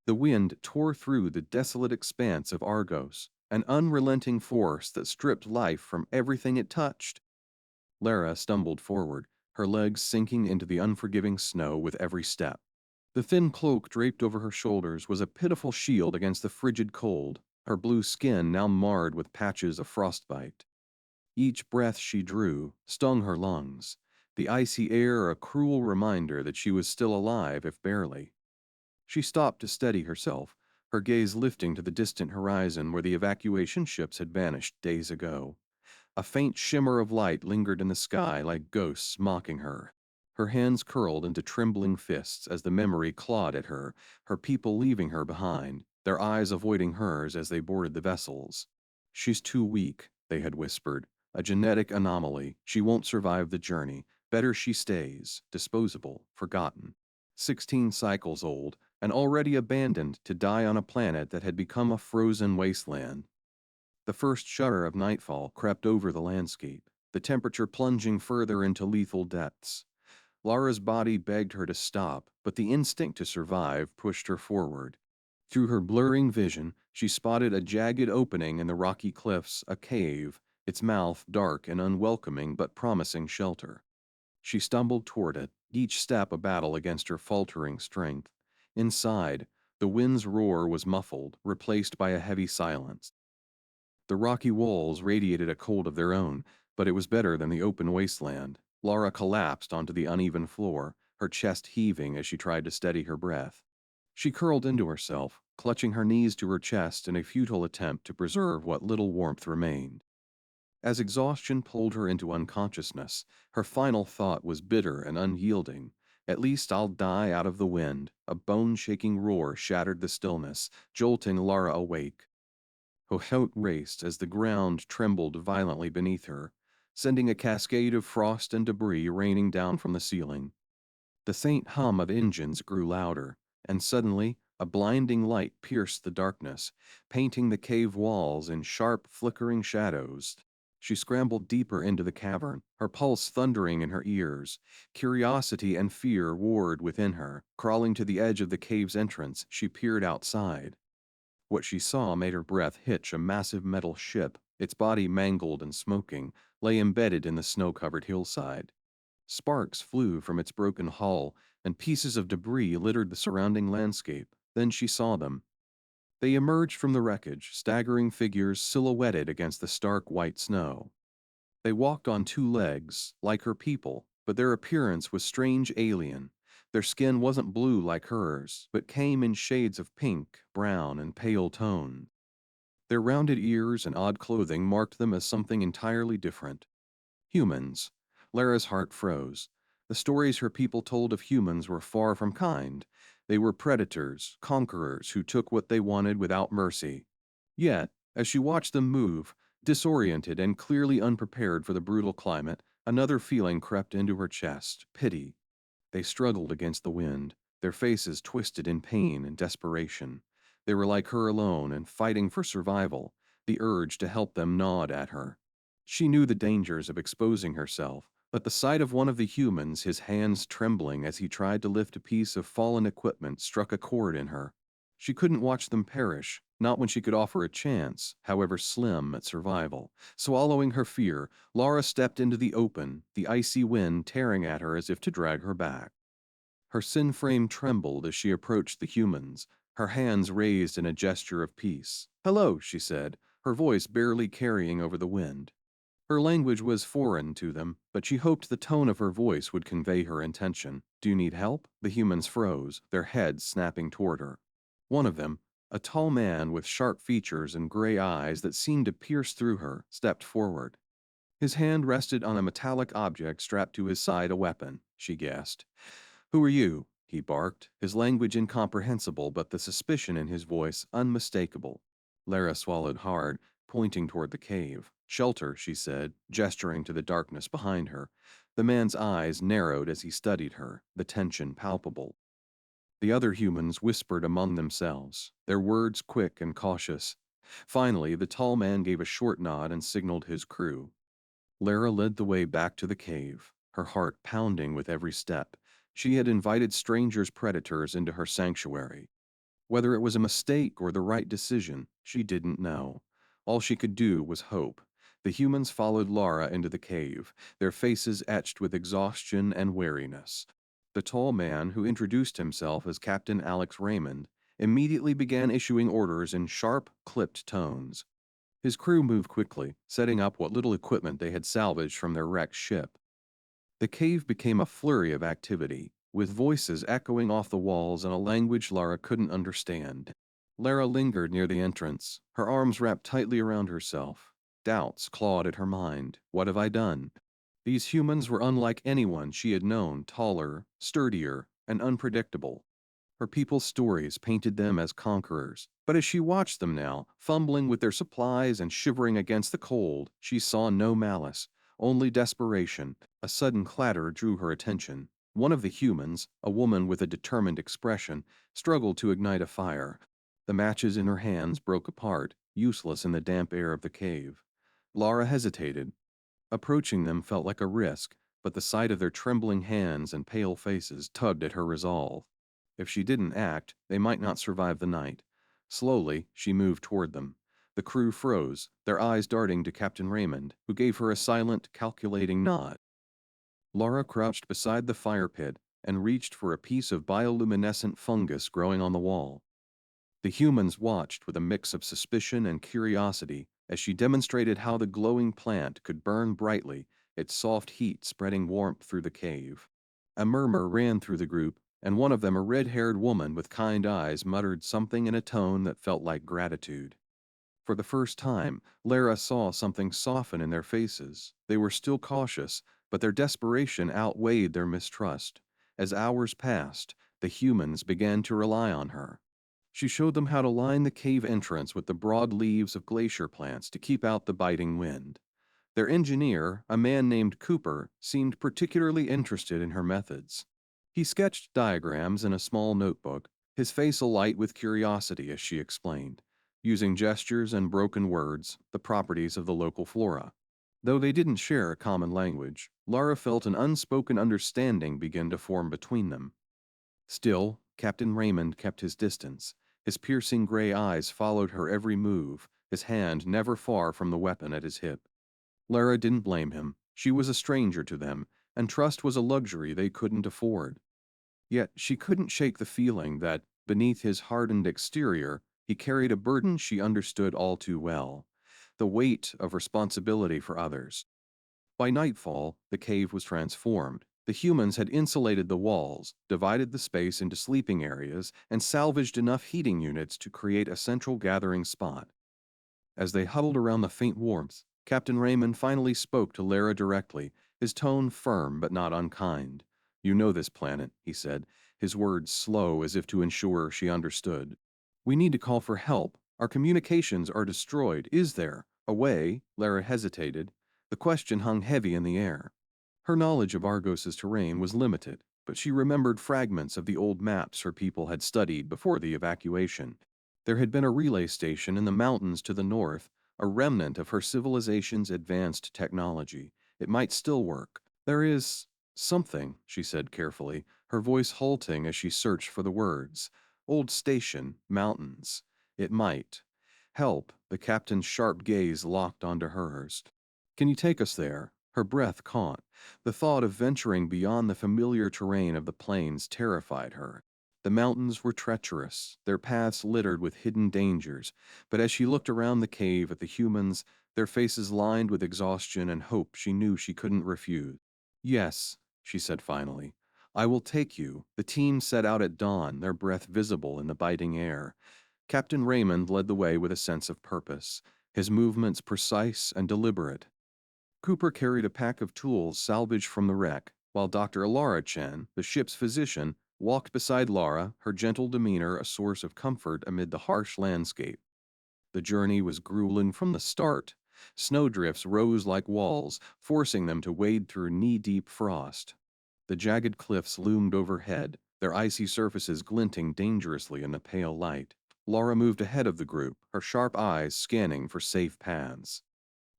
The wind tore through the desolate expanse of Argos, an unrelenting force that stripped life from everything it touched. Lara stumbled forward, her legs sinking into the unforgiving snow with every step. The thin cloak draped over her shoulders was a pitiful shield against the frigid cold, her blue skin now marred with patches of frostbite. Each breath she drew stung her lungs, the icy air a cruel reminder that she was still alive, if barely. She stopped to steady herself, her gaze lifting to the distant horizon where the evacuation ships had vanished days ago. A faint shimmer of light lingered in the sky like ghosts mocking her. Her hands curled into trembling fists as the memory clawed at her, her people leaving her behind, their eyes avoiding hers as they boarded the vessels. "She's too weak," they had whispered. "A genetic anomaly. She won't survive the journey. Better she stays, disposable, forgotten. 16 cycles old, and already abandoned to die on a planet that had become a frozen wasteland." The first shudder of nightfall crept over the landscape, the temperature plunging further into lethal depths. Lara's body begged her to stop, but the instinct to survive pushed her forward. Through her blurring vision, she spotted a jagged opening in the rocky cliffs, a cave, its mouth dark and unwelcoming but promising shelter. She stumbled toward it, each step a battle against her faltering strength. Inside, the wind's roar was muffled, replaced by a heavy silence. The rocky walls radiated a cold of their own, but it was better than the open wasteland. Lara collapsed onto the uneven floor, her chest heaving as she tried to steady her breath. She curled into herself, clutching her knees to her chest in a futile attempt to preserve what little warmth remained. As exhaustion pulled her into unconsciousness, her final thought was bitter and unyielding. "At least I'll die out of the wind." A bone-shaking roar shattered the stillness, jolting Lara awake. Her heart raced as the ground trembled violently beneath her, sending a cascade of frost and debris raining down from the ceiling. The faint hum of engines grew louder, and suddenly a blinding light pierced the darkness, painting the cave walls in sharp, flickering shadows. She scrambled deeper into the cavern, her pulse thundering in her ears. Curiosity and fear warred within her. Crawling to the edge of the cave's entrance, she peered outside. What she saw made her breath hitch. A massive metal ship, its body mangled and smoking, lay embedded in the snow-covered hillside. Sparks flew from its broken hull, and pieces of debris littered the surrounding landscape. Then she saw them. They emerged from the wreckage, staggering figures silhouetted against the stark white snow. They walked on two legs, like her people, but their appearance was strange, alien. Their skin wasn't blue like hers, but came in shades of pink, brown, and pale tone. Their rounded ears and odd clothing marked them as something entirely different. Humans. Lara's heart froze. The stories her people told of humans were far from kind. They were predators, conquerors who took what they wanted without mercy. Yet, as she watched them move, disoriented and clearly unprepared for the brutal climate, another feeling crept into her chest: pity. They struggled against the wind, their faces twisted in pain and desperation. They were like her alone and fighting for survival. The urge to help them gnawed at her. She knew the dangers of exposing herself, but the sight of one of the humans, his hands trembling as he tried to lift a piece of fallen equipment, struck a chord in her. She couldn't watch them perish, not when she could offer a chance, however slim, at survival. Swallowing her fear, Laura stepped into the open, the icy wind tearing at her as if to drag her back. Her sin frame trembled as she approached the humans, her hands raised in a gesture of peace. "Hello," she said, her voice barely carrying over the wind. Her language was foreign to them, but she hoped the tone of her voice would convey her intention. "Do you need help?" The humans froze, their heads snapping toward her. One of them, a tall man with sharp features and gray eyes that seemed to pierce through her, stepped forward. His hand rested on a metallic object strapped to his side, a weapon, she guessed. "Who are you?" he barked, his language incomprehensible but the suspicion in his voice unmistakable. Lara swallowed hard, pointing toward the cave. "Shelter," she said, gesturing to the darkness behind her. The man's eyes narrowed as he studied her, the tension palpable. The other humans whispered among themselves, their words quick and cautious. Finally, the tall man gave a short nod and signaled his crew. Lara led the way back to the cave, her heart pounding with every step. She had invited strangers' predators into her sanctuary. Whether it was a mistake or the right decision, she didn't know. All she could do was hope. The humans followed Laura into the cave, their faces etched with exhaustion and weariness. The tall man, who introduced himself as Captain Alex Raymond, immediately began issuing orders in sharp, clipped tones. His crew moved quickly, setting up what little equipment they had salvaged from their wrecked ship. The cave became a flurry of activity, with voices echoing off the walls in a language Lara couldn't understand. Lara lingered near the entrance, her arms wrapped tightly around herself. Doubts clawed at her mind. What have I done? These humans were unlike anyone she had known, taller, sturdier, and unpredictable. Her people's stories painted them as conquerors, but as she watched them now, fumbling with their supplies and shivering against the cold, she saw no malice, only desperation. A sudden clatter drew her attention. One of the humans, a woman with a determined expression, struggled to ignite a fire. The matches in her hands broke apart, useless in the damp air of the cave. Laura hesitated. Approaching them felt like a risk, but the sight of their trembling hands and pale faces tugged at her resolve. If she didn't act, they might not survive the night. Slowly, she moved toward them. The crew froze, their eyes darting to Captain Raymond, who gave her a silent, calculating nod. Laura crouched beside the fire pit and reached for a piece of bioluminescent fungus growing on the wall. The humans watched with a mix of suspicion and curiosity as she demonstrated how the glowing plant could burn brightly, its soft heat spreading warmth through the cave. A murmur ran through the group, and one of them, a red-haired woman with kind eyes, muttered something in a tone that felt like gratitude. For the first time, Lara saw something soften in their faces. They were still cautious, but their desperation outweighed their mistrust. As hours passed, the humans began to rely on her. She showed them how to line the cave entrance with the broad leaves of glacier plants to keep out the biting wind. Their engineer, a man named Cooper, seemed particularly interested in her methods. He sketched diagrams in a small notebook, his face alight with curiosity as she explained, using gestures and broken words, the properties of the local flora. Though they didn't share a common language, Lara felt an unspoken understanding begin to form between them. Still, Captain Raymond kept his distance. His piercing gray eyes followed her every move, his hand never far from the weapon at his hip. Lara didn't blame him. She was a stranger to them, and trust was a luxury they couldn't afford. Yet she couldn't shake the feeling that, beneath his hardened exterior, he carried a burden she understood all too well, the weight of responsibility for others. By nightfall, the cave was transformed. The humans had insulated the walls, divided the space into sleeping areas, and salvaged enough heating units to create a central gathering spot. As they huddled around the faint warmth, Captain Raymond finally spoke to Lara directly, his tone firm but not unkind. "You know this planet," he said, his words slow as if to ensure she understood. "We need to call for help. Our communications are destroyed. Is there a way?" Lara hesitated. The question hung heavy in the air. Her knowledge of Argos's terrain was limited, but she remembered fragments of the old maps her people had studied before the evacuation. There had been a relay station in the mountains to the north, a remnant of her civilization's advanced technology. It might still work. "There is something," she said carefully, her voice halting as she searched for the words. "Old station, mountains. It might help." The captain's sharp gaze locked onto hers. "Can you take us there?" Her breath caught. The thought of venturing beyond the familiar terrain of the plains terrified her. The mountains were treacherous, their paths littered with hidden dangers, but as she looked around the cave at the humans, their faces lined with exhaustion and hope she knew she couldn't refuse. "Yes," she said finally, "I will take you." The team set out at dawn, their breath visible in the biting air. Captain Raymond led the way with a sense of purpose, his movements precise and deliberate. Cooper carried a pack of tools salvaged from the wreck, while Dr. Alara Chen, the ship's physician, walked beside Lara, her gentle demeanor a source of comfort amid the harsh landscape. The journey was grueling from the start. Snowdrifts rose like walls, forcing them to wade through knee-deep frost. The jagged cliffs loomed overhead, their icy surfaces glinting dangerously in the pale light. Lara moved ahead of the group, her sharp eyes scanning for safe paths.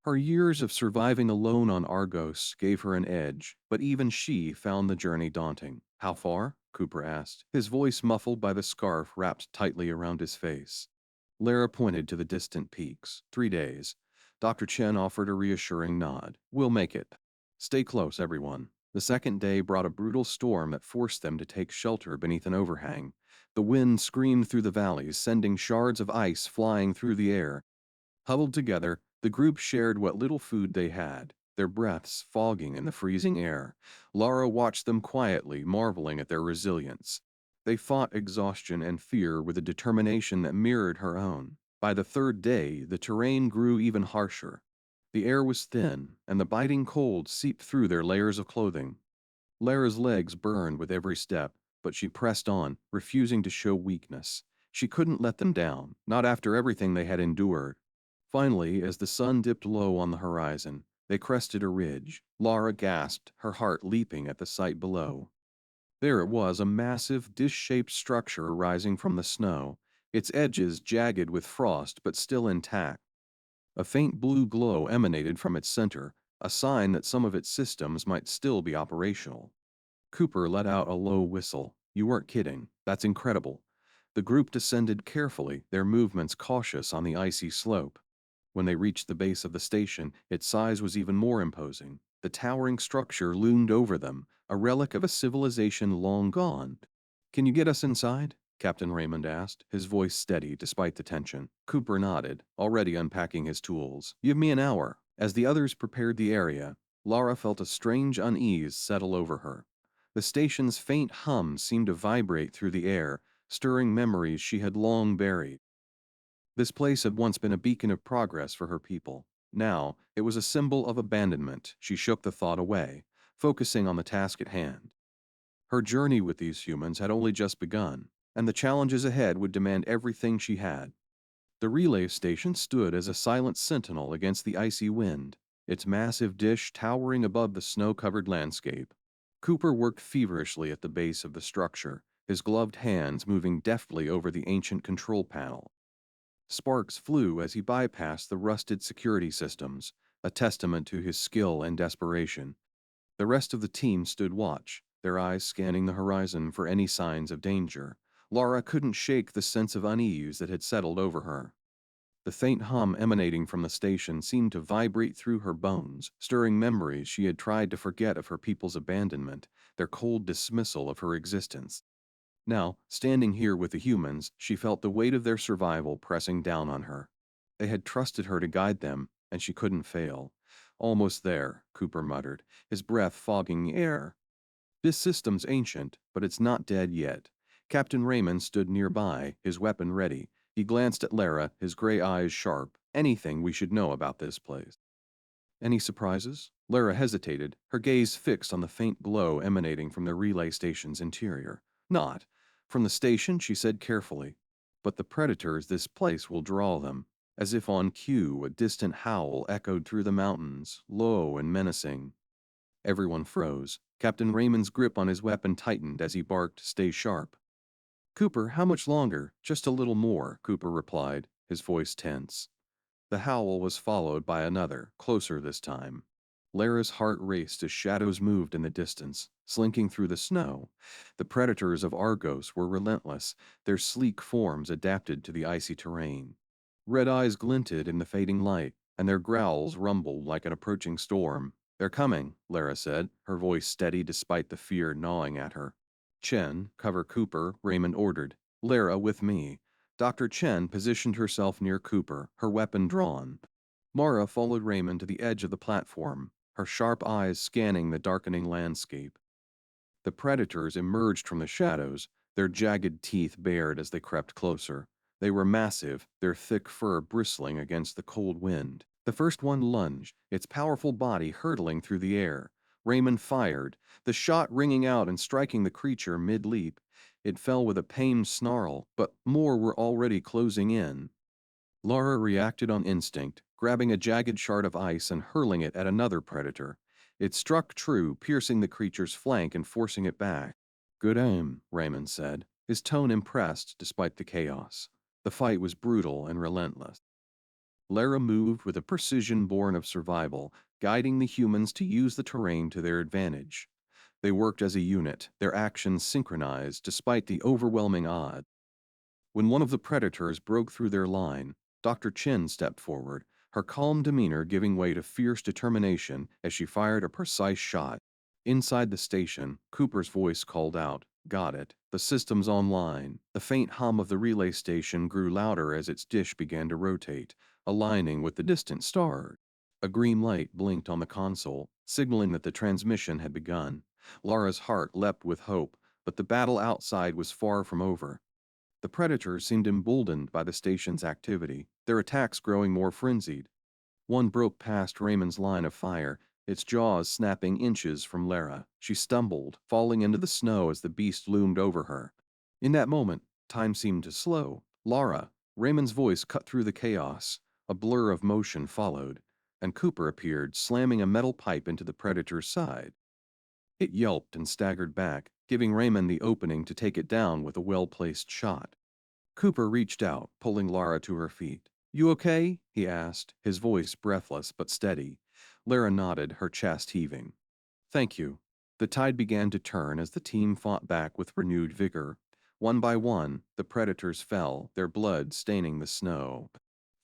Her years of surviving alone on Argos gave her an edge, but even she found the journey daunting. "How far?" Cooper asked, his voice muffled by the scarf wrapped tightly around his face. Lara pointed to the distant peaks. 3 days. Dr. Chen offered a reassuring nod. We'll make it. Stay close, everyone. The second day brought a brutal storm that forced them to take shelter beneath an overhang. The wind screamed through the valleys, sending shards of ice flying through the air. Huddled together, the group shared what little food they had, their breaths fogging in the freezing air. Lara watched them quietly, marveling at their resilience. They fought exhaustion and fear with a determination that mirrored her own. By the third day, the terrain grew even harsher. The air was thin, and the biting cold seeped through their layers of clothing. Lara's legs burned with every step, but she pressed on, refusing to show weakness. She couldn't let them down, not after everything they had endured. Finally, as the sun dipped low on the horizon, they crested a ridge. Lara gasped, her heart leaping at the sight below. There it was, a massive, dish-shaped structure rising from the snow, its edges jagged with frost but still intact. A faint blue glow emanated from its center, a sign that some of its systems might still be operational. Cooper let out a low whistle. You weren't kidding. That's incredible. The group descended carefully, their movements cautious on the icy slope. When they reached the base of the station, its size was even more imposing. The towering structure loomed over them, a relic of a civilization long gone. Can you get us inside? Captain Raymond asked, his voice steady despite the tension. Cooper nodded, already unpacking his tools. Give me an hour. As the others prepared the area, Lara felt a strange unease settle over her. The station's faint hum seemed to vibrate through the air, stirring memories she had long buried. This place had once been a beacon of progress for her people. Now, it was a symbol of abandonment. She shook the thought away, focusing on the task at hand. Her journey with these humans had only just begun, and the challenges ahead would demand everything she had. The relay station stood as a silent sentinel against the icy wind, its massive dish towering above the snow-covered landscape. Cooper worked feverishly at the base of the structure, his gloved hands moving deftly over the ancient control panel. Sparks flew as he bypassed the rusted security systems, a testament to his skill and desperation. The rest of the team stood watch, their eyes scanning the horizon for any signs of danger. Lara couldn't shake the sense of unease that had settled over her. The faint hum emanating from the station seemed to vibrate through her bones, stirring memories she had tried to forget of her people's abandonment, their cold dismissal of her existence. Now, standing here with the humans, she felt the weight of their survival pressing down on her. They had trusted her to guide them, and she couldn't fail. Almost there, Cooper muttered, his breath fogging the air. This system's ancient, but it's not dead yet. Captain Raymond stood nearby, his weapon ready. He glanced at Lara, his gray eyes sharp. Anything we should know about this place? Any surprises? Lara hesitated, her gaze fixed on the faint glow emanating from the relay station's interior. Not. From the station, she said carefully. But the predators this place will draw them. As if on cue, a distant howl echoed through the mountains, low and menacing. Everyone froze. Captain Raymond's grip on his weapon tightened as he barked, "Stay sharp." Cooper, how much longer? Just a little more, Cooper replied, his voice tense. The howl was followed by another, closer this time. Lara's heart raced as shadows moved in the distance, slinking through the snow. The predators of Argos were relentless, their sleek forms adapted to the icy terrain. Red eyes glinted in the fading light, and their growls rumbled like an approaching storm. They're coming, Lara said, her voice steady despite the fear gnawing at her. Chen, cover Cooper, Raymond ordered. Lara with me. Dr. Chen positioned herself near Cooper, her weapon drawn. Mara followed Raymond to the edge of the platform, her sharp eyes scanning the darkening landscape. The predators emerged from the shadows, their jagged teeth bared as they crept closer. They were massive, their thick fur bristling against the cold wind. The first one lunged, its powerful body hurtling through the air. Raymond fired, the shot ringing out and striking the creature mid-leap. It fell with a pained snarl, but more were already closing in. Lara reacted on instinct, grabbing a jagged shard of ice and hurling it at another predator. It struck true, piercing the creature's flank and forcing it back. Good aim, Raymond said, his tone impressed despite the chaos. The fight was brutal and relentless. Lara moved with a precision born of survival, guiding the humans to use the terrain to their advantage. They worked as a unit, their actions synchronized despite the overwhelming odds. When one of the predators broke through their line, Dr. Chen stepped forward, her calm demeanor giving way to fierce determination as she fired a precise shot. Inside the station, Cooper's voice called out, "Got it. The system's online." The faint hum of the relay station grew louder as its dish began to rotate, aligning with the distant star. A green light blinked on the console, signaling that the transmission had begun. Laura's heart leapt with hope, but the battle outside was far from over. The predators seemed emboldened by the station's activity, their attacks growing more frenzied. One broke past Raymond's line of fire, its jaws snapping inches from Lara. She stumbled, falling into the snow as the beast loomed over her. In that moment, time seemed to slow. "Lara!" Raymond's voice cut through the chaos. A blur of motion followed, and Cooper appeared, slamming a metal pipe into the predator's side. It yelped and staggered back, giving Raymond the opening to take it down with a well-placed shot. Cooper reached out, pulling Lara to her feet. "You okay?" he asked, his voice breathless but steady. Lara nodded, her chest heaving. "Thank you." The tide began to turn as the team fought back with renewed vigor. One by one, the predators fell, their blood staining the snow.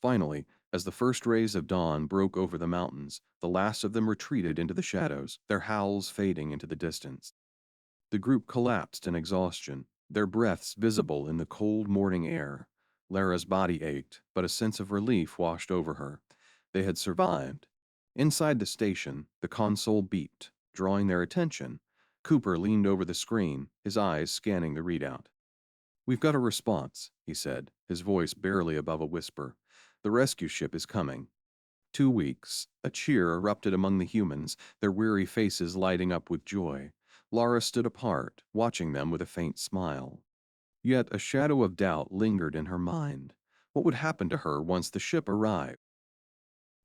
Finally, as the first rays of dawn broke over the mountains, the last of them retreated into the shadows, their howls fading into the distance. The group collapsed in exhaustion, their breaths visible in the cold morning air. Lara's body ached, but a sense of relief washed over her. They had survived. Inside the station, the console beeped, drawing their attention. Cooper leaned over the screen, his eyes scanning the readout. "We've got a response," he said, his voice barely above a whisper. "The rescue ship is coming." 2 weeks. A cheer erupted among the humans, their weary faces lighting up with joy. Lara stood apart, watching them with a faint smile. Yet a shadow of doubt lingered in her mind. What would happen to her once the ship arrived?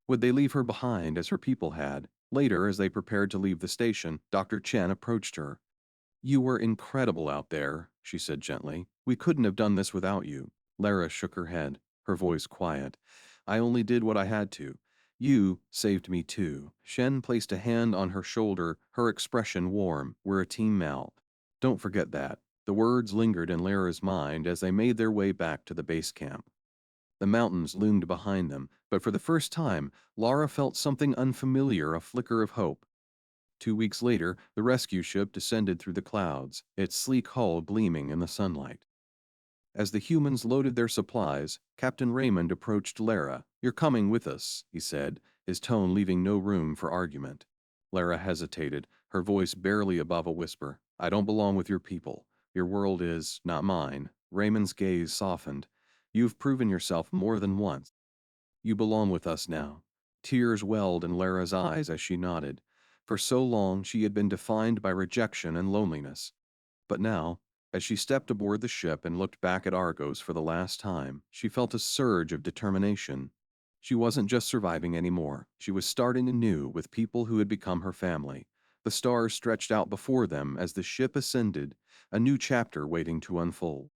Would they leave her behind as her people had? Later, as they prepared to leave the station, Dr. Chen approached her. "You were incredible out there," she said gently. "We couldn't have done this without you." Lara shook her head, her voice quiet. "I only did what I had to. You saved me too." Shen placed a hand on her shoulder, her expression warm. "We're a team now. Don't forget that." The words lingered in Lara's mind as they made their way back to the base camp. The mountains loomed behind them, but for the first time, Lara felt something unfamiliar, a flicker of hope. 2 weeks later, the rescue ship descended through the clouds, its sleek hull gleaming in the sunlight. As the humans loaded their supplies, Captain Raymond approached Lara. "You're coming with us," he said, his tone leaving no room for argument. Lara hesitated, her voice barely above a whisper. "I don't belong with your people. Your world is not mine." Raymond's gaze softened. "You've proven yourself more than once. You belong with us now." Tears welled in Lara's eyes as she nodded. For so long she had been defined by rejection and loneliness. But now, as she stepped aboard the ship and looked back at Argos for the last time, she felt a surge of determination. She wasn't just surviving anymore. She was starting anew with people who had become her family. The stars stretched out before them as the ship ascended, a new chapter waiting to unfold.